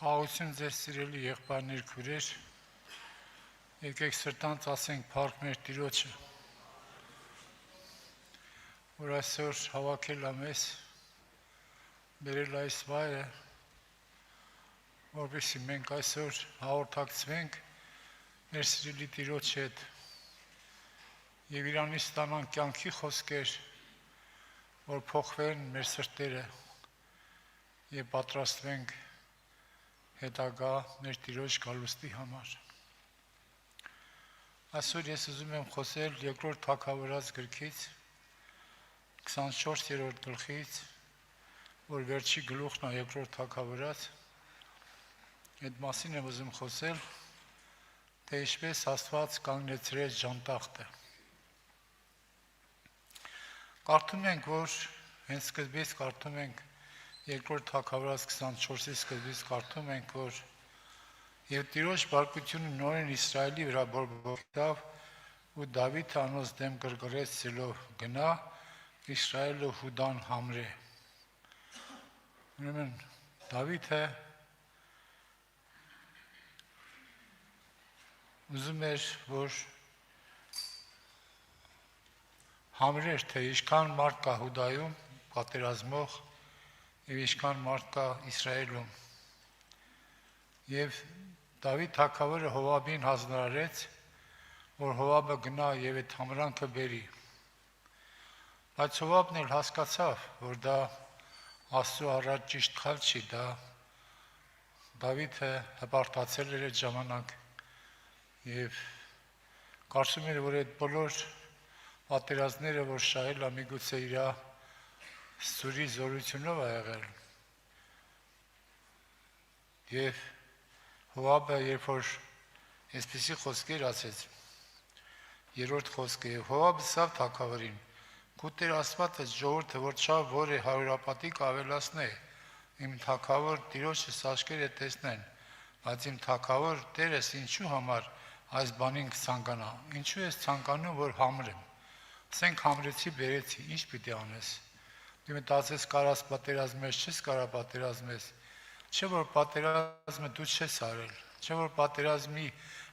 Խաղաղություն ձեզ սիրելի եղբայրներ, քույրեր, եկեք սրտանց ասենք փառք մեր Տիրոջը, որ այսօր հավաքել է մեզ, բերել այս վայրը, որպեսզի մենք այսօր հաղորդակցվենք մեր սիրելի Տիրոջ հետ եւ Իրանից ստանանք կյանքի խոսքեր, որ փոխվեն մեր սրտերը եւ պատրաստվենք հետագա մեր Տիրոջ գալուստի համար։ Այսօր ես ուզում եմ խոսել երկրորդ Թագավորաց գրքից 24-րդ գլխից, որ վերջի գլուխն է երկրորդ Թագավորաց, այդ մասին եմ ուզում խոսել, թե ինչպես Աստված կանգնեցրեց ժանտախտը։ Կարդում ենք, որ հենց սկզբից կարդում ենք երկրորդ Թագավորաց 24-ի սկզբից կարդում ենք, որ եւ Տիրոջ բարկությունը նորեն Իսրայելի վրա բորբոքվավ ու Դավիթը անոնց դեմ գրգռեց ցելով գնա Իսրայելը Հուդան համրե։ Ուրեմն Դավիթը ուզում էր, որ համրեր, թե ինչքան մարդ կա Հուդայում պատերազմող եւ ինչքան մարդ կա Իսրայելում։ Եվ Դավիթ թագավորը Հովաբին հանձնարարեց, որ Հովաբը գնա եւ այդ համրանքը բերի։ Բայց Հովաբն էլ հասկացավ, որ դա Աստծո առաջ ճիշտ խալ չի, դա Դավիթը հպարտացել էր այդ ժամանակ եւ կարծում էր, որ այդ բոլոր պատերազմները, որ շահել է, միգուցե իր սուրի զորությունով է եղել։ Եվ Հովաբը, երբ որ այսպիսի խոսքեր ասեց, երրորդ խոսքը, եւ Հովաբը ասավ թագավորին. «Քու Տեր Աստվածը ժողովուրդը, որ չավ, որ է հարյուրապատիկ ավելացնե, իմ թագավոր Տիրոջս աշկերը տեսնեն, բայց իմ թագավոր Տերս ինչու համար այս բանին կցանկանա, ինչու ես ցանկանում, որ համրեմ, ասենք համրեցի, բերեցի, ինչ պիտի անես, դու մտածես կարաս պատերազմես, չես կարա պատերազմես, չէ որ պատերազմը դու չես արել, չէ որ պատերազմի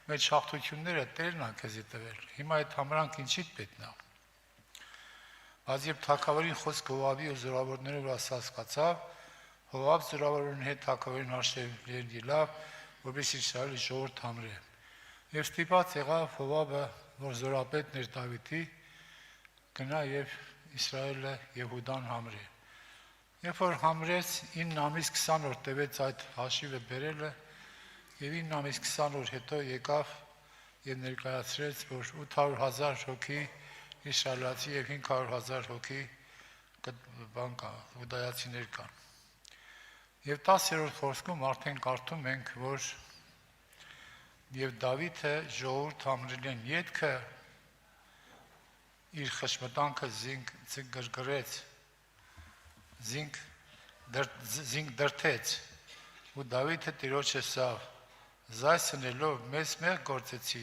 մեջ հաղթությունները Տերն է քեզի տվել, հիմա այդ համրանք ինչիդ պետք է։ Բայց երբ թագավորին խոսքը Հովաբի ու զորավորների վրա հասկացավ, Հովաբ զորավորների հետ թագավորին հաշտել ելավ, որպես Իսրայելի ժողովուրդ համրե։ Եվ ստիպած եղավ Հովաբը, որ զորապետն էր Դավիթի, գնա եւ Իսրայելը եւ Հուդան համրե։ Երբ որ համրեց 9 ամիս 20 օր տևեց այդ հաշիվը բերելը եւ 9 ամիս 20 օր հետո եկավ եւ ներկայացրեց, որ 800,000 հոգի իսրայելացի եւ 500,000 հոգի բան կա, հուդայացիներ կան։ Եվ 10-րդ խոսքում արդեն կարդում ենք, որ եւ Դավիթը ժողովուրդ համրելեն ետքը իր խշմտանքը զինք գրգռեց, զինք դրթեց, ու Դավիթը Տիրոջ ասավ, զայսնելով մեզ մեղ գործեցի,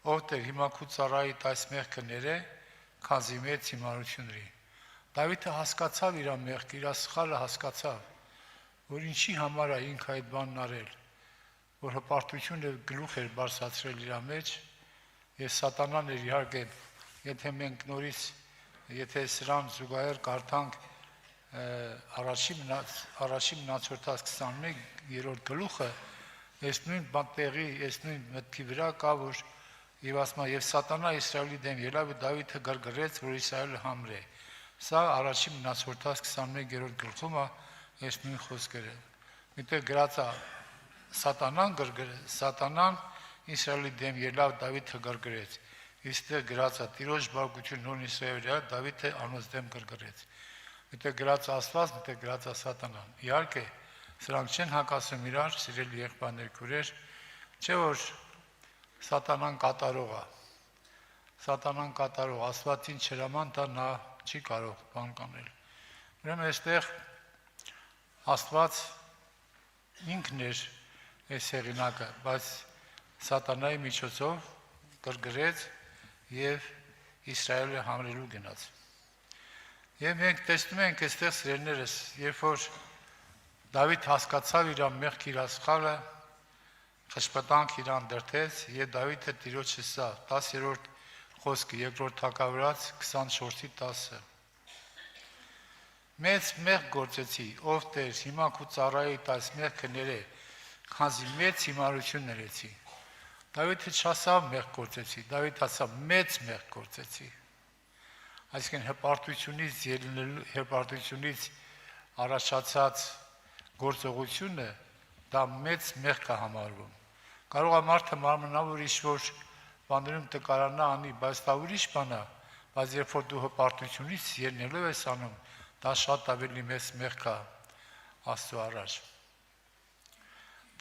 ով Տեր հիմա քու ծառայիդ այս մեղքը ներե, քանզի մեծ հիմարությունների։ Դավիթը հասկացավ իր մեղքը, իր սխալը հասկացավ, որ ինչի համար է ինքը այդ բանն արել, որ հպարտությունը գլուխ էր բարձրացրել իր մեջ, եւ սատանան էր իհարկե, եթե մենք նորից, եթե սրան զուգահեռ կարդանք առաջի մնացորդած 21-րդ գլուխը, այս նույն բանտեղի, այս նույն մտքի վրա կա, որ եւ ասում է, եւ սատանա Իսրայելի դեմ ելավ ու Դավիթը գրգռեց, որ Իսրայելը համրե։ Սա առաջի մնացորդած 21-րդ գլխում է այս նույն խոսքերը։ Միտեղ գրած է սատանան Իսրայելի դեմ ելավ, Դավիթը գրգռեց։ Իստեղ գրած է Տիրոջ բարկություն նոր Իսրայելի վրա, Դավիթը անոնց դեմ գրգռեց։ Միտեղ գրած է Աստված, միտեղ գրած է սատանան։ Իհարկե, սրանք չեն հակասում իրար, սիրելի եղբայրներ, քույրեր, չէ որ սատանան կատարող է։ Սատանան կատարող, Աստվածին չհրաման տա, նա չի կարող բան կանել։ Ուրեմն այստեղ Աստված ինքն էր այս հեղինակը, բայց սատանայի միջոցով գրգռեց եւ Իսրայելը համրելու գնաց։ Եվ մենք տեսնում ենք այստեղ սիրելիներս, երբ որ Դավիթ հասկացավ իր մեղք իր սխալը, խշպտանք իրան դրդեց, եւ Դավիթը Տիրոջը ասավ 10-րդ խոսքը 2-րդ թագավորաց 24:10 Մեծ մեղք գործեցի, ով Տեր, հիմա քու ծառայի տաս մեղքը ներե, քանզի մեծ հիմարություն ներեցի։ Դավիթը չասավ մեղք գործեցի, Դավիթ ասավ մեծ մեղք գործեցի։ Այսինքն հպարտությունից առաջացած գործողությունը դա մեծ մեղք է համարվում։ Կարող է մարդը մարմնավոր ինչ-որ բաներում տկարանա անի, բայց դա ուրիշ բան է, բայց երբ որ դու հպարտությունից ելնելով ես անում, դա շատ ավելի մեծ մեղք է Աստծո առաջ։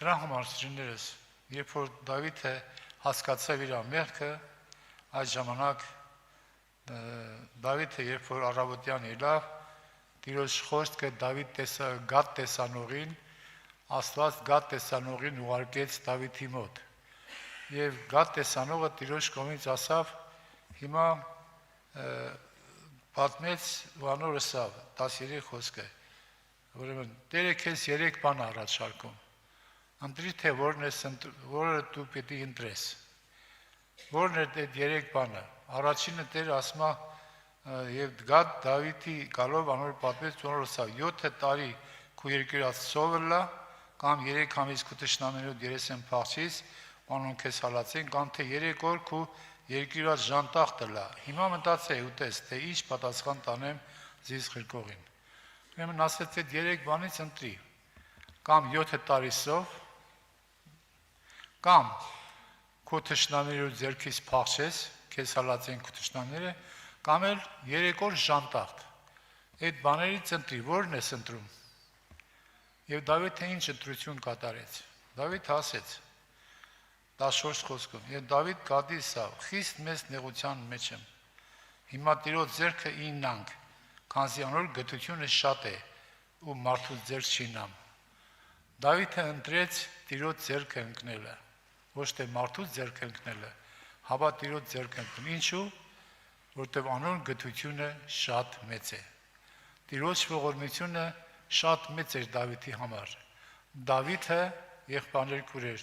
Դրա համար սիրելիներս, երբ որ Դավիթը հասկացավ իր մեղքը, այդ ժամանակ Դավիթը երբ որ առավոտյան ելավ, Տիրոջ խոսքը Գադ տեսանողին, Աստված Գադ տեսանողին ուղարկեց Դավիթի մոտ։ Եվ Գադ տեսանողը Տիրոջ կողմից ասավ, հիմա պատմեց ու անոր ասավ 13 խոսքը։ Ուրեմն Տերը քեզ 3 բան առաջարկում։ Ընտրի թե որը դու պիտի ընտրես։ Որն է այդ 3 բանը։ Առաջինը Տերը ասում է եւ Գադ Դավիթի գալով անոր պատմեց ու անոր ասավ 7 տարի քու երկիրած սովելա կամ 3 ամիս քու տշնամիներու երեսեն փախչից անոնք քեզ հալածեն կամ թե 3 օր քու երկիրած ժանտախտը լա հիմա մտածե ուտես թե ինչ պատասխան տանեմ զիս խրկողին ուրեմն ասեց այդ 3 բանից ընտրի կամ 7 տարի սով կամ քու տշնամիներու ձեռքից փախչես քեզ հալածեն քու տշնամիները կամ էլ 3 օր ժանտախտ այդ բաներից ընտրի որն ես ընտրում Եվ Դավիթը ինչ ընտրություն կատարեց։ Դավիթը ասեց 14 խոսքում. Եվ Դավիթ Գադի ասավ. խիստ մեծ նեղության մեջ եմ։ Հիմա Տիրոջ ձեռքը իննանք, քանզի անոր գթությունը շատ է ու մարդու ձեռք չի նամ։ Դավիթը ընտրեց Տիրոջ ձեռքը ընկնելը, ոչ թե մարդու ձեռքը ընկնելը, հապա Տիրոջ ձեռքը ընկնել։ Ինչու՞, որտեղ անոր գթությունը շատ մեծ է։ Տիրոջ ողորմությունը շատ մեծ էր Դավիթի համար։ Դավիթը եղբայրներ քուրեր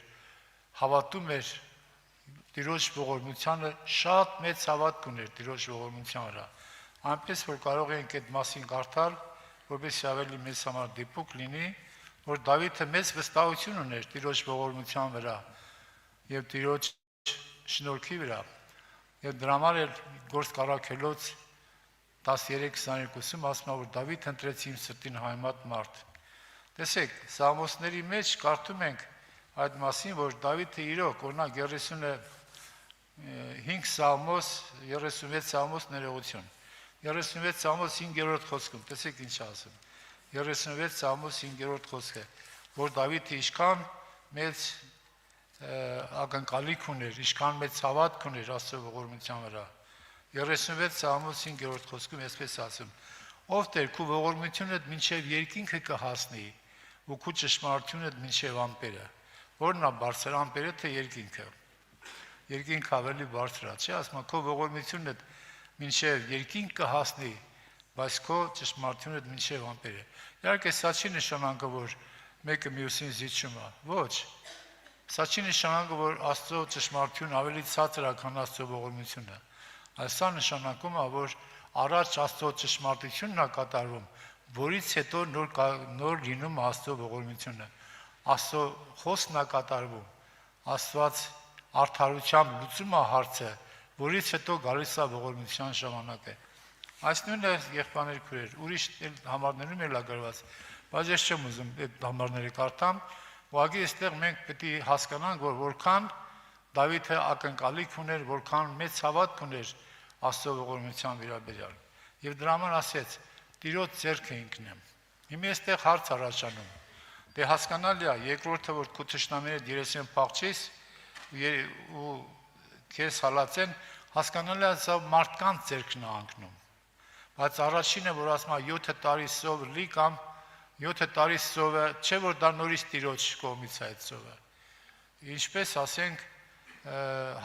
հավատում էր Տիրոջ ողորմությանը, շատ մեծ հավատ ուներ Տիրոջ ողորմության վրա։ Այնպես որ կարող ենք այդ մասին կարդալ, որպեսզի ավելի մեծ համար դիպուկ լինի, որ Դավիթը մեծ վստահություն ուներ Տիրոջ ողորմության վրա եւ Տիրոջ շնորհքի վրա։ Եվ դրա համար էլ Գործ Կարաքելոց 13:22-ում ասում է, որ Դավիթ ընտրեց իմ սրտին համեմատ մարդ։ Տեսեք, Սաղմոսների մեջ կարդում ենք այդ մասին, որ Դավիթը իրոք, օրինակ 35 Սաղմոս, 36 Սաղմոս ներողություն։ 36 Սաղմոս 5-րդ խոսքում, տեսեք ինչ ասում։ 36 Սաղմոս 5-րդ խոսքը, որ Դավիթը ինչքան մեծ ակնկալիք ուներ, ինչքան մեծ հավատք ուներ Աստծո ողորմության վրա։ 36 Սաղմոս 5-րդ խոսքում այսպես ասում. Ով Տեր, քու ողորմությունդ մինչև երկինքը կհասնի, ու քու ճշմարտությունդ մինչև ամպերը։ Որն է բարձր ամպերը թե երկինքը։ Երկինքը ավելի բարձր է, չէ՞, ասում քո ողորմությունդ մինչև երկինք կհասնի, բայց քո ճշմարտությունդ մինչև ամպերը։ Իհարկե, սա չի նշանակում, որ մեկը մյուսին զիջում է։ Ոչ։ Սա չի նշանակում, որ Աստծո ճշմարտությունը ավելի ցածր է, քան Աստծո ողորմությունը։ Սա նշանակում է, որ առաջ Աստծո ճշմարտությունն է կատարվում, որից հետո նոր լինում Աստծո ողորմությունը։ Աստծո խոսքն է կատարվում, Աստված արդարությամբ լուծում է հարցը, որից հետո գալիս է ողորմության ժամանակը։ Այս նույնը եղբայրներ քուրեր, ուրիշ համարներում էլ է գրված, բայց ես չեմ ուզում այդ համարները կարդամ, ուղղակի այստեղ մենք պետք է հասկանանք, որ որքան Դավիթը ակնկալիք ուներ, որքան մեծ հավատք ուներ Աստծո ողորմության վերաբերյալ։ Եվ դրա համար ասեց. Տիրոջ ձեռքը ինքնեմ։ Հիմա այստեղ հարց առաջանում։ Դե հասկանալի է, երկրորդը որ քո թշնամիները երեսին փախչես ու քեզ հալածեն, հասկանալի է, սա մարդկանց ձեռքն է անկնում։ Բայց առաջինը, որ ասում է 7 տարի սով լի կամ 7 տարի սովը, չէ որ դա նորից Տիրոջ կողմից է այդ սովը։ Ինչպես ասենք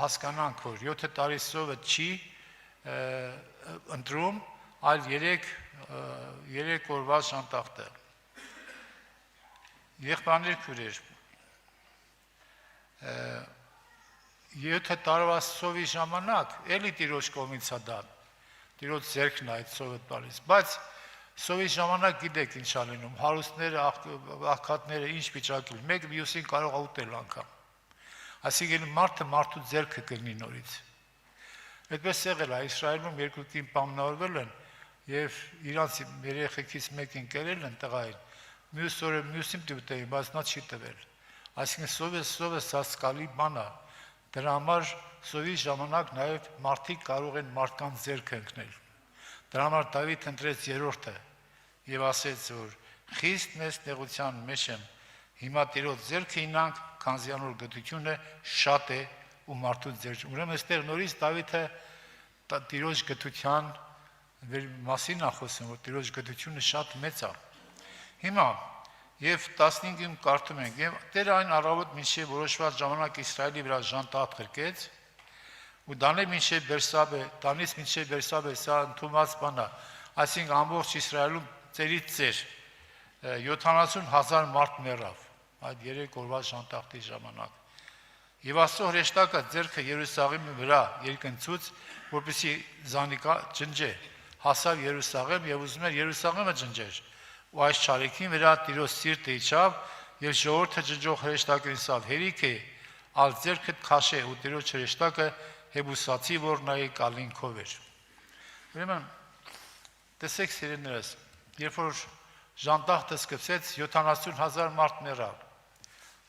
հասկանանք, որ 7 տարի սովը չի ընտրում, այլ 3 օրվա ժանտախտը։ Եղբայրներ քուրեր, 7 տարվա սովի ժամանակ էլի տիրոջ կողմից է դա, տիրոջ ձեռքն է այդ սովը տալիս, բայց սովի ժամանակ գիտեք ինչ ա լինում, հարուստները, աղքատները ինչ վիճակել, մեկը մյուսին կարող է ուտել անգամ, այսինքն մարդը մարդու ձեռքը կլինի նորից։ Այդպես եղել է, Իսրայելում երկու կին պայմանավորվել են եւ իրանց երեխեքից մեկին կերել են տղային, մյուս օրը մյուսին դուտեին, բայց նա չի տվել։ Այսինքն սովը սասկալի բան է, դրա համար սովի ժամանակ նաեւ մարդիկ կարող են մարդկանց ձեռքը ընկնել։ Դրա համար Դավիթ ընտրեց երրորդը եւ ասեց, որ խիստ մեծ նեղության մեջ եմ, հիմա Տիրոջ ձեռքը ինանք, քանզի անոր գթությունը շատ է ու մարդու ձեռք։ Ուրեմն այստեղ նորից Դավիթը Տիրոջ գթության մասին է խոսում, որ Տիրոջ գթությունը շատ մեծ է։ Հիմա եւ 15-ում կարդում ենք, եւ Տերը այն առավոտ մինչեւ որոշված ժամանակ Իսրայելի վրա ժանտախտ գրկեց, ու դանե մինչեւ Բերսաբե, տանից մինչեւ Բերսաբե սա ընդունված բան է, այսինքն ամբողջ Իսրայելում ծերից ծեր 70,000 մարդ մեռավ այդ 3 օրվա ժանտախտի ժամանակ։ Եվ Աստծո հրեշտակը ձեռքը Երուսաղեմի վրա երկնցուց, որպեսզի զանիկա ջնջե, հասավ Երուսաղեմ եւ ուզում էր Երուսաղեմը ջնջեր։ Ու այս ճարիքին վրա Տիրոջ սիրտը իջավ եւ ժողովուրդը ջնջող հրեշտակին ասավ. «Հերիք է, ալ ձեռքդ քաշե», ու Տիրոջ հրեշտակը Հեբուսացի որնայի կալինքով էր։ Ուրեմն տեսեք սիրելիներս, երբ որ ժանտախտը սկսեց 70,000 մարդ մեռավ,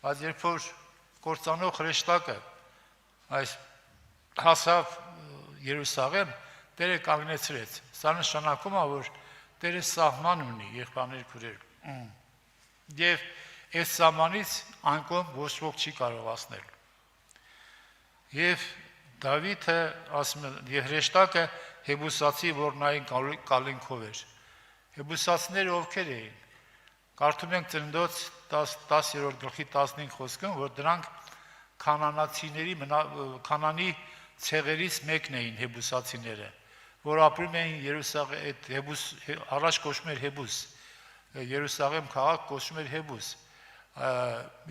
բայց երբ որ կործանող հրեշտակը այս հասավ Երուսաղեմ, Տերը կանգնեցրեց։ Սա նշանակում է, որ Տերը սահման ունի, եղբայրներ քուրեր։ Եվ այս սահմանից անկողմ ոչ ոք չի կարող հասնել։ Եվ Դավիթը ասում է, եւ հրեշտակը Հեբուսացի որնային կալինքով էր։ Հեբուսացիները ովքեր էին։ Կարդում ենք Ծննդոց 10-րդ գլխի 15 խոսքում, որ դրանք Քանանի ցեղերից մեկն էին հեբուսացիները, որ ապրում էին Երուսաղեմ, առաջ կոչվում էր Հեբուս, Երուսաղեմ քաղաք կոչվում էր Հեբուս։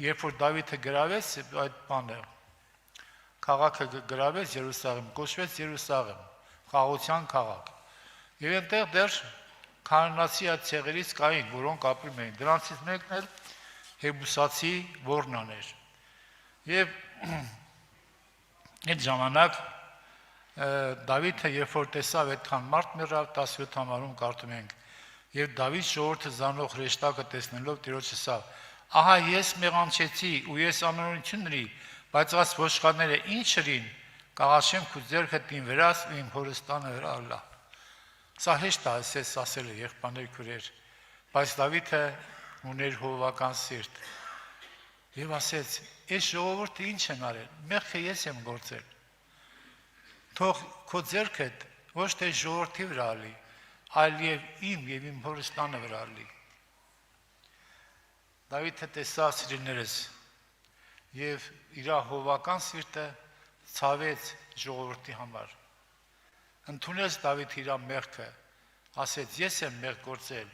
Երբ որ Դավիթը գրավեց այդ բանը, քաղաքը գրավեց Երուսաղեմ, կոչվեց Երուսաղեմ, խաղաղության քաղաք։ Եվ այնտեղ դեռ քանանացի այդ ցեղերից կային, որոնք ապրում էին։ Դրանցից մեկն էլ Հեբուսացի որնան էր։ Եվ այդ ժամանակ Դավիթը երբ որ տեսավ այդքան մարդ մեռավ, 17 համարում կարդում ենք, եւ Դավիթ ժողովուրդը զանող հրեշտակը տեսնելով Տիրոջը ասավ. «Ահա ես մեղանչեցի ու ես անօրություն ունի, բայց այս ոչխարները ինչ ըրին, կաղաչեմ քու ձեռքդ իմ վրաս ու իմ հորստանը վրա ալա»։ Սա հեշտ է ասել եղբայրներ քուրեր, բայց Դավիթը ուներ հովվական սիրտ եւ ասեց. «Այս ժողովուրդը ինչ են արել, մեղքը ես եմ գործել, թող քո ձեռքդ ոչ թե ժողովրդի վրա ալի, այլ եւ իմ հորստանը վրա ալի»։ Դավիթը տեսավ սիրելիներս եւ իր հովվական սիրտը ցավեց ժողովրդի համար։ Ընդունեց Դավիթ իր մեղքը, ասեց. «Ես եմ մեղք գործել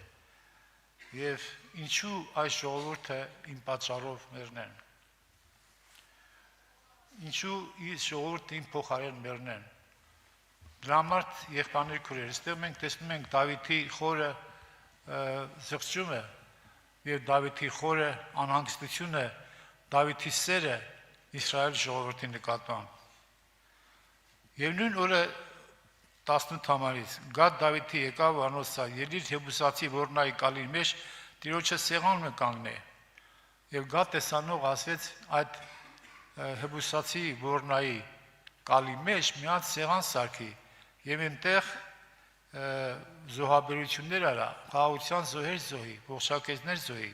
եւ ինչու այս ժողովուրդը իմ պատճառով մեռնեն։ Ինչու այս ժողովուրդը իմ փոխարեն մեռնեն»։ Դրա համար եղբայրներ քուրեր, այստեղ մենք տեսնում ենք Դավիթի խորը զղջումը եւ Դավիթի խորը անհանգստությունը, Դավիթի սերը Իսրայել ժողովրդի նկատմամբ։ Եվ նույն օրը 18 համարից Գադ Դավիթի եկավ ու անոսա ելիր Հեբուսացի որնայի կալին մեջ Տիրոջը սեղանը կանգնե։ Եվ Գադ տեսանող ասվեց այդ Հեբուսացի որնայի կալի մեջ մի հատ սեղան սարքի եւ այնտեղ զոհաբերություններ արա, խաղաղության զոհեր զոհի, ողջակեզներ զոհի։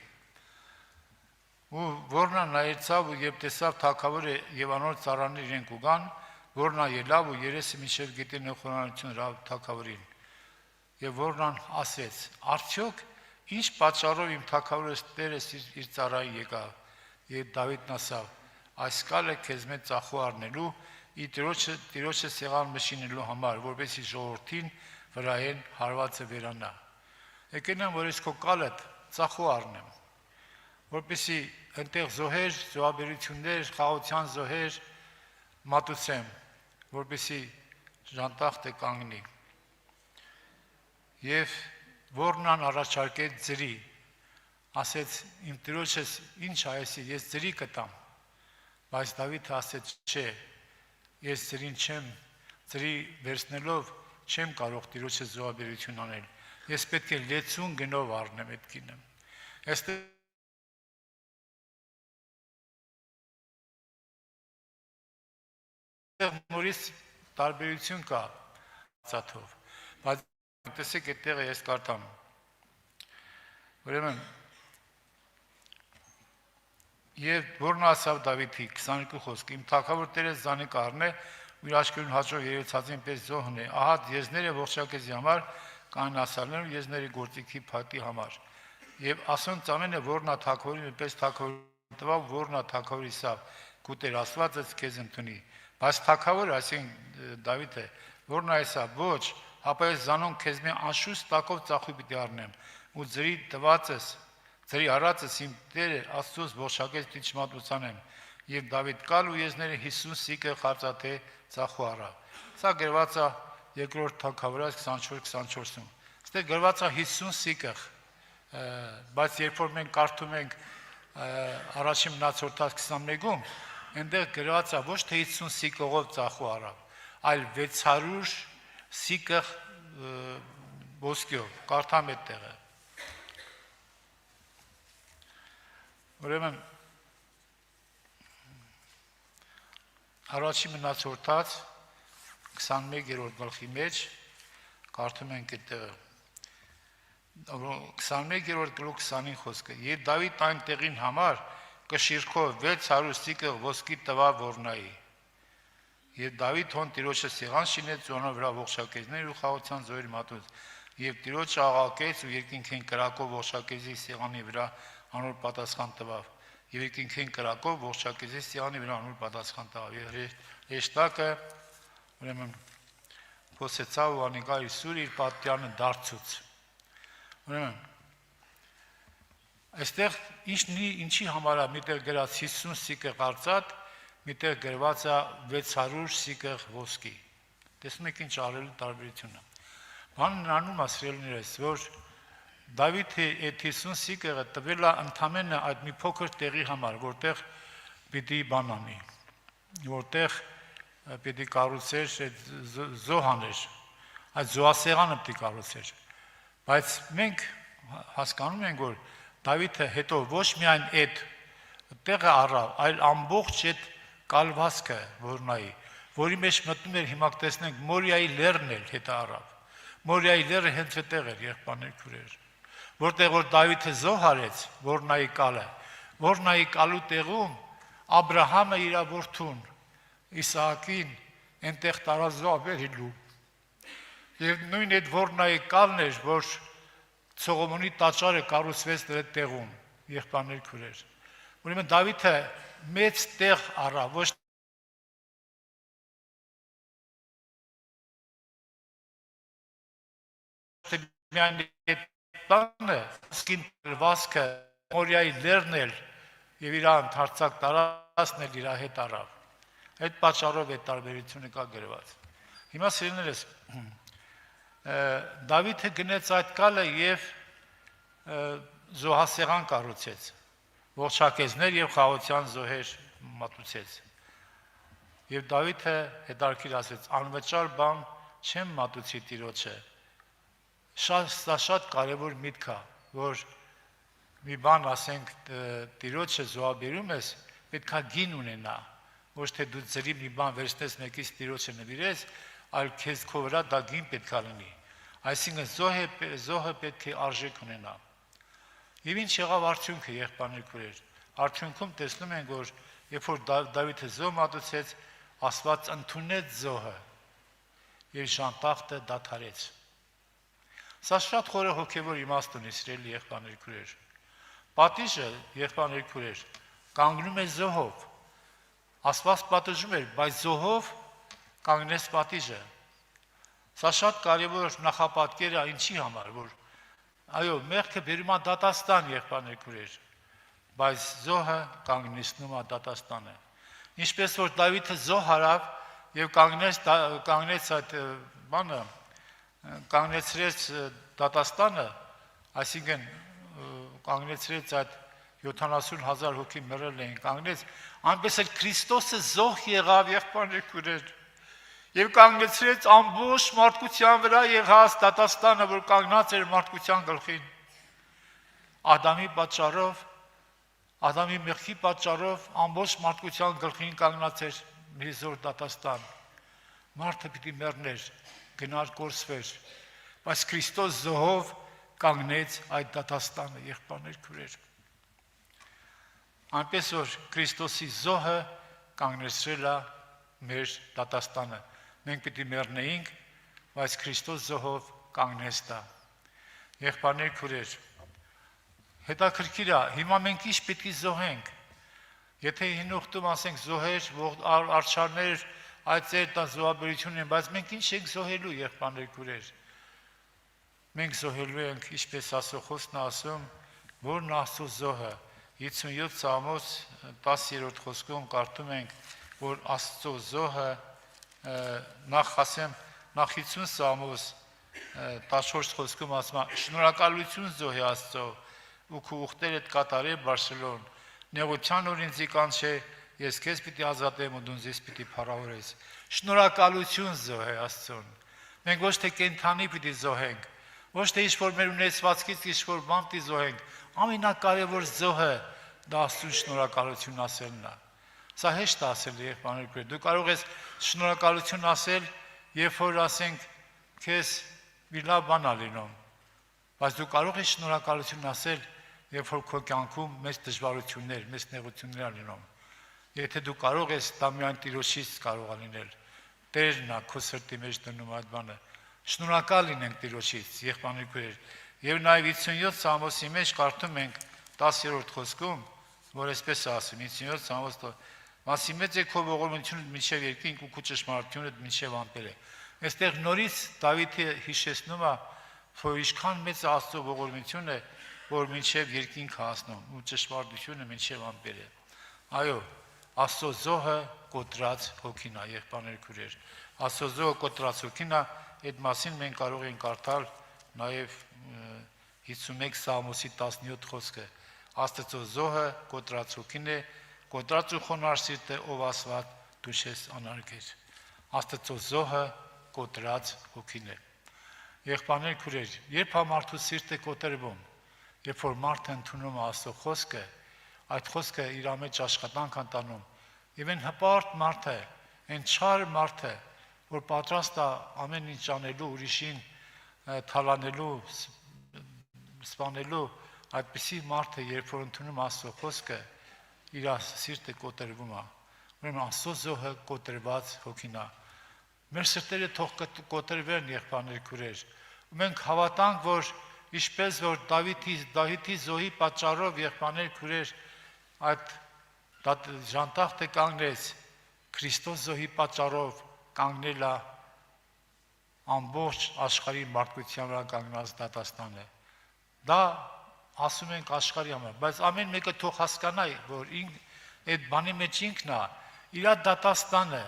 Ու որնան նայեցավ ու երբ տեսավ թագավորը եւ անոր ծառաները իրենք ուգան, որնա ելավ ու երեսը մինչև գետի նոխորանություն հրավ թագավորին։ Եվ որնան ասեց. «Արդյոք ինչ պատճառով իմ թագավորս Տերս իր ծառայի եկավ»։ Եվ Դավիթն ասավ. «Այս կալը քեզ մեծ ծախու առնելու, Տիրոջը սեղան մշինելու համար, որպեսզի ժողովրդին վրայեն հարվածը վերանա»։ Եկել եմ, որ ես քո կալդ ծախու առնեմ։ որպեսզի այնտեղ զոհեր, զոհաբերություններ, խաղաղության զոհեր մատուցեմ, որպեսզի ժանտախտը կանգնի։ Եվ Որնան առաջարկեց ձրի, ասեց իմ տիրոջս ինչ այսի, ես ձրի կտամ, բայց Դավիթը ասեց չէ, ես ձրին չեմ, ձրի վերցնելով չեմ կարող տիրոջս զոհաբերություն անել, ես պետք է 60 գնով առնեմ այդ կինը։ Այստեղ նորից տարբերություն կա ծաթով, բայց տեսեք այդտեղը ես կարդամ։ Ուրեմն եւ որն ասավ Դավիթի 22 խոսք, իմ թագավոր Տերը զանիք առնե, իր աչքերուն հաջող երեցածին պես զոհն է, ահա եզները ողջակեզի համար, կանասալներում եզների գործիքի փակի համար։ Եվ ասոն ծամենը որնա թագավորին պես թագավոր տվավ, որնա թագավորի սավ, կուտեր Աստվածը քեզ ընդունի։ Բայց թագավորը, այսինքն Դավիթը, որն այսա, ոչ, ապա ես զանոն քեզ մի անշուշտ տակով ծախույ պիտի առնեմ, ու ձրի տվածս, ձրի արածս իմ Տերը Աստծոս ողջակեզ պիտի չմատուցանեմ։ Եվ Դավիթ կալ ու եզները 50 սիկը խարծաթե ծախու առավ։ Սա գրված է երկրորդ թագավորաց 24-24-ում։ Այստեղ գրված է 50 սիկը, բայց երբ որ մենք կարդում ենք առաջին մնացորդած 21-ում, այնտեղ գրված է ոչ թե 50 սիկողով ծախու առավ, այլ 600 սիկը ոսկյով, կարդամ այդտեղը։ Ուրեմն առաջի մնացորդած 21-րդ գլխի մեջ կարդում ենք այդտեղը 21-րդ գլուխ 20-ին խոսքը եւ Դավիթ այն տեղին համար կշիրքով 600 սիկը ոսկի տվավ Որնայի եւ Դավիթ հոն տիրոջը սեղան շինեց ծոնը վրա ողջակեզներ ու խաղաղության զոհեր մատուց եւ տիրոջը աղակեց ու երկինքին կրակով ողջակեզի սեղանի վրա անոր պատասխան տվավ եւ երկինքին կրակով ողջակեզի սեղանի վրա անոր պատասխան տվավ եւ հեշտակը ուրեմն փոսեցավ ու անիկա Իսուր իր պատյանը դարձուց ուրեմն այստեղ ինչի համար է միտեղ գրած 50 սիկը կարծատ միտեղ գրված է 600 սիկը ոսկի տեսնում եք ինչ արելու տարբերությունը բանն անում ասրելներս որ Դավիթը այդ 50 սիկը տվել է ընդամենը այդ մի փոքր տեղի համար որտեղ պիտի բան անի որտեղ պիտի կառուցեր այդ զոհաներ այդ զոհասեղանը պիտի կառուցեր բայց մենք հասկանում ենք որ Դավիթը հետո ոչ միայն այդ տեղը առավ, այլ ամբողջ այդ կալվածքը Որնայի, որի մեջ մտնում էր հիմա տեսնենք Մորիայի լեռն էլ հետո առավ։ Մորիայի լեռը հենց այդտեղ էր եղբայրներ քուրեր, որտեղ որ Դավիթը զոհ արեց Որնայի կալը, Որնայի կալու տեղում Աբրահամը իր որդուն Իսահակին այնտեղ տարազոհ բերելու։ Եվ նույն այդ Որնայի կալն էր, որ Սողոմոնի տաճարը կառուցվեց դրա տեղում, եղբայրներ քուրեր։ Ուրեմն Դավիթը մեծ տեղ առավ, ոչ թե միայն այդ տանը, սկին վասկը Մորիայի լեռն էլ եւ իր ընդարձակ տարածքն էլ իր հետ առավ։ Այդ պատճառով այդ տարբերությունը կա գրված։ Հիմա սիրելիներս Դավիթը գնեց այդ կալը եւ զոհասեղան կառուցեց, ողջակեզներ եւ խաղաղության զոհեր մատուցեց։ Եվ Դավիթը հետարքիր ասեց. անվճար բան չեմ մատուցի տիրոջը։ Սա շատ կարևոր միտք է, որ մի բան ասենք տիրոջը զոհաբերում ես, պետքա գին ունենա, ոչ թե դու ձրի մի բան վերցնես մեկից տիրոջը նվիրես, այլ քեզ քո վրա դա գին պետքա լինի։ Այսինքն զոհը պետք է արժեք ունենա։ Եվ ինչ եղավ արդյունքը եղբայրներ քուրեր։ Արդյունքում տեսնում ենք, որ երբ որ Դավիթը զոհ մատուցեց, Աստված ընդունեց զոհը եւ ժանտախտը դադարեց։ Սա շատ խորը հոգեվոր իմաստ ունի, սիրելի եղբայրներ քուրեր։ Պատիժը, եղբայրներ քուրեր, կանգնում է զոհով։ Աստված պատժում էր, բայց զոհով կանգնեց պատիժը։ Սա շատ կարևոր նախապատկեր է ինչի համար, որ այո, մեղքը բերում է դատաստան եղբայրներ քուրեր, բայց զոհը կանգնեցնում է դատաստանը։ Ինչպես որ Դավիթը զոհ արավ եւ կանգնեց այդ բանը, կանգնեցրեց դատաստանը, այսինքն կանգնեցրեց այդ 70,000 հոգի մեռել էին, կանգնեց, այնպես էլ Քրիստոսը զոհ եղավ եղբայրներ քույրեր, եւ կանգնեցրեց ամբողջ մարդկության վրա եղած դատաստանը, որ կանգնած էր մարդկության գլխին։ Ադամի պատճառով, Ադամի մեղքի պատճառով ամբողջ մարդկության գլխին կանգնած էր մի զոր դատաստան։ Մարդը պիտի մեռներ, գնար կորսվեր, բայց Քրիստոս զոհով կանգնեց այդ դատաստանը, եղբայրներ քույրեր։ Այնպես որ Քրիստոսի զոհը կանգնեցրել է մեր դատաստանը։ Մենք պիտի մեռնեինք, բայց Քրիստոս զոհով կանգնեց դա։ Եղբայրներ քույրեր, հետաքրքիր է, հիմա մենք ինչ պիտի զոհենք։ Եթե հին ուխտում ասենք զոհեր, արչարներ, այդ ծեր տան զոհաբերություն են, բայց մենք ինչ ենք զոհելու, եղբայրներ քույրեր։ Մենք զոհելու ենք, ինչպես Աստծո խոսքն ասում, որն Աստծո զոհը 57 Սաղմոս 10-րդ խոսքում կարդում ենք, որ Աստծո զոհը նախ 50 Սաղմոս 14 խոսքում ասում է շնորհակալություն զոհի Աստծո ու քո ուխտերդ կատարել Բարսելոն նեղության օր ինձ կանչե ես քեզ պիտի ազատեմ ու դու ինձ պիտի փառավորես շնորհակալություն զոհի Աստծուն մենք ոչ թե կենթանի պիտի զոհենք ոչ թե ինչ-որ մեր ունեցվածքից ինչ-որ բան պիտի զոհենք ամենակարևոր զոհը դա Աստծուն շնորհակալություն ասելն է սա հեշտ ասել է եղբայրներ քույրեր դու կարող ես շնորհակալություն ասել երբ որ ասենք քեզ մի լավ բան ա լինում բայց դու կարող ես շնորհակալություն ասել երբ որ քո կյանքում մեծ դժվարություններ մեծ նեղություններ ա լինում եթե դու կարող ես դա միայն Տիրոջից կարող ա լինել Տերն ա քո սրտի մեջ դնում այդ բանը շնորհակալ լինենք Տիրոջից եղբայրներ քույրեր եւ նաեւ 57 Սաղմոսի մեջ կարդում ենք 10-րդ խոսքում որ այսպես է ասում 57 Սաղմոս Մասի մեծ է քո ողորմությունդ մինչև երկինք ու քո ճշմարտությունդ մինչև ամպերը։ Այստեղ նորից Դավիթը հիշեցնում է, որ ինչքան մեծ է Աստծո ողորմությունը, որ մինչև երկինք հասնում ու ճշմարտությունը մինչև ամպերը։ Այո, Աստծո զոհը կոտրած հոգին է, եղբայրներ քույրեր։ Աստծո զոհը կոտրած հոգին է, այդ մասին մենք կարող ենք կարդալ նաև 51 Սաղմոսի 17 խոսքը։ Աստծո զոհը կոտրած հոգին է Կոտրած ու խոնարհ սիրտը ով ասված դու ես անարգեր։ Աստծո զոհը կոտրած հոգին է։ Եղբայրներ քույրեր, երբ մարդու սիրտը կոտրվում, երբ որ մարդը ընդունում է Աստծո խոսքը, այդ խոսքը իր մեջ աշխատանք է տանում, եւ այն հպարտ մարդը, այն չար մարդը, որ պատրաստ է ամեն ինչ անելու, ուրիշին թալանելու, սպանելու, այդպիսի մարդը, երբ որ ընդունում Աստծո խոսքը իր սիրտը կոտրվում է, ուրեմն Աստծո զոհը կոտրված հոգին է։ Մեր սրտերը թող կոտրվեն եղբայրներ քույրեր։ Մենք հավատանք, որ ինչպես որ Դավիթի զոհի պատճառով եղբայրներ քույրեր այդ ժանտախտը կանգնեց, Քրիստոս զոհի պատճառով կանգնել է ամբողջ աշխարհի մարդկության վրա կանգնած դատաստանը։ Դա ասում ենք աշխարհի համար, բայց ամեն մեկը թող հասկանա, որ այդ բանի մեջ ինքն է, իր դատաստանը,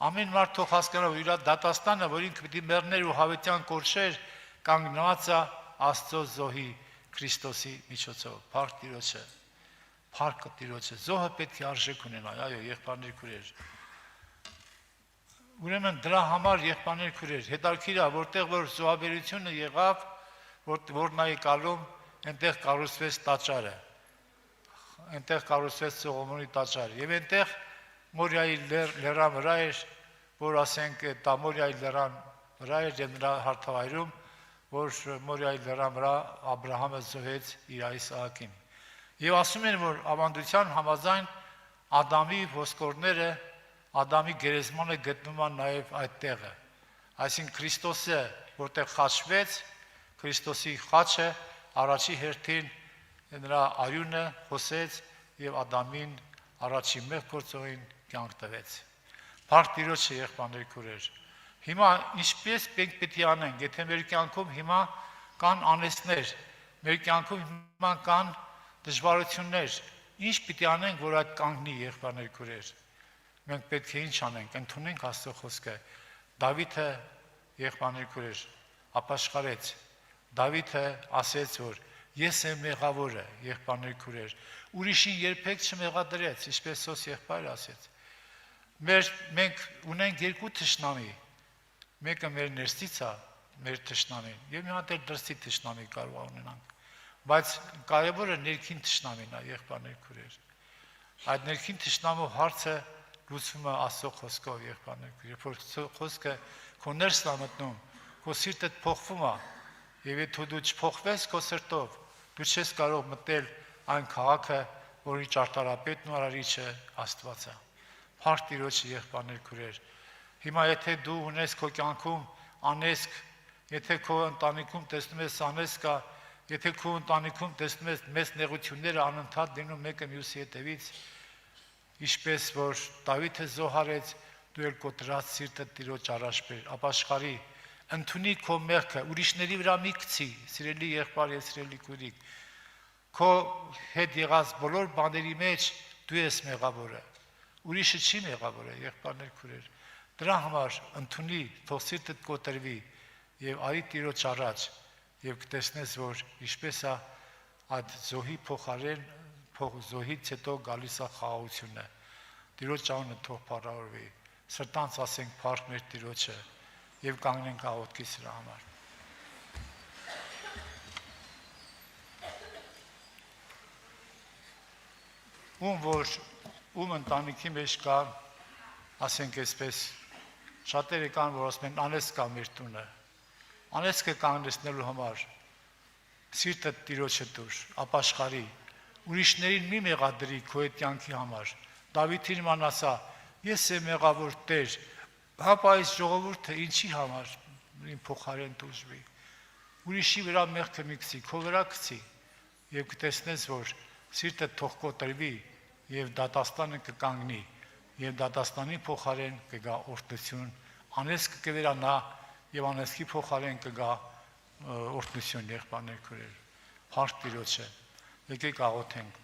ամեն մարդ թող հասկանա, որ իր դատաստանը, որ ինքը պիտի մեռներ ու հավիտյան կորշեր, կանգնած է Աստծո զոհի Քրիստոսի միջոցով, փառք Տիրոջը, փառք Տիրոջը, զոհը պետք է արժեք ունենա, այո, եղբայրներ քույրեր։ Ուրեմն դրա համար եղբայրներ քույրեր, հետաքրքիր է, որտեղ որ զոհաբերությունը եղավ, որ նայի կալում Այնտեղ կառուցվեց տաճարը, այնտեղ կառուցվեց Սողոմոնի տաճարը եւ այնտեղ Մորիայի լեռան վրա էր, որ ասենք Մորիայի լեռան վրա էր եւ նրա հարթավայրում, որ Մորիայի լեռան վրա Աբրահամը զոհեց իր Իսահակին։ Եվ ասում են, որ ավանդության համաձայն Ադամի ոսկորները, Ադամի գերեզմանը գտնվում են նաեւ այդ տեղը։ Այսինքն Քրիստոսը, որտեղ խաչվեց, Քրիստոսի խաչը Առաջի հերթին նրա արյունը հոսեց եւ Ադամին առաջի մեղ գործողին կյանք տվեց։ Փառք Տիրոջը եղբայրներ քույրեր։ Հիմա ինչպես մենք պետք է անենք, եթե մեր կյանքում հիմա կան անեցներ, մեր կյանքում հիմա կան դժվարություններ, Ինչ պիտի անենք, որ այդ կանգնի եղբայրներ քուրեր։ Մենք պետք է ինչ անենք, ընդունենք Աստծո խոսքը։ Դավիթը եղբայրներ քուրեր ապաշխարեց։ Դավիթը ասեց, որ ես եմ մեղավորը, եղբայրներ քուրեր։ Ուրիշին երբեք չմեղադրեց, ինչպես Սոս եղբայրը ասեց։ Մենք ունենք երկու թշնամի։ Մեկը մեր ներսից է, մեր թշնամին, եւ մի հատ էլ դրսի թշնամի կարող ունենանք։ Բայց կարևորը ներքին թշնամին է, եղբայրներ քուրեր։ Այդ ներքին թշնամու հարցը լուծվում է Աստծո խոսքով, եղբայրներ քուրեր։ Երբ որ խոսքը քո ներսն է մտնում, քո սիրտը փոխվում է, եւ եթե դու չփոխվես քո սրտով, դու չես կարող մտնել այն քաղաքը, որի ճարտարապետն ու արարիչը Աստված է։ Փառք Տիրոջը, եղբայրներ քուրեր։ Հիմա եթե դու ունես քո կյանքում անեսք, եթե քո ընտանիքում տեսնում ես անեսք կա, եթե քո ընտանիքում տեսնում ես մեծ նեղությունները անընդհատ դնում մեկը մյուսի հետևից, ինչպես որ Դավիթը զոհարեց, դու էլ կոտրած սիրտը Տիրոջ առաջ բեր, ապաշխարի, ընդունի քո մեղքը, ուրիշների վրա մի գցի, սիրելի եղբայր եւ սիրելի քույրիկ, քո հետ եղած բոլոր բաների մեջ դու ես մեղավորը, ուրիշը չի մեղավորը, եղբայրներ քուրեր, դրա համար ընդունի, թող սիրտդ կոտրվի եւ արի Տիրոջ առաջ եւ կտեսնես, որ ինչպես է այդ զոհի փոխարեն, զոհից հետո գալիս է խաղաղությունը, Տիրոջ անունը թող փառավորվի, սրտանց ասենք փառք մեր Տիրոջը եւ կանգնենք աղոթքի սրա համար։ Ում ընտանիքի մեջ կա, ասենք այսպես, շատերը կան, որ ասում են անեսք կա մեր տունը, անեսքը կանգնեցնելու համար, սիրտը Տիրոջը տուր, ապաշխարի, ուրիշներին մի մեղադրի քո այդ կյանքի համար, Դավիթին ման ասա, ես եմ մեղավոր Տեր, հապա այս ժողովուրդը ինչի համար իմ փոխարեն դուժվի, ուրիշի վրա մեղքը մի գցի, քո վրա գցի, եւ կտեսնես, որ սիրտը թող կոտրվի եւ դատաստանը կկանգնի, եւ դատաստանի փոխարեն կգա օրհնություն, անեսքը կվերանա եւ անեսքի փոխարեն կգա օրհնություն, եղբայրներ քուրեր, փառք Տիրոջը, եկեք աղոթենք։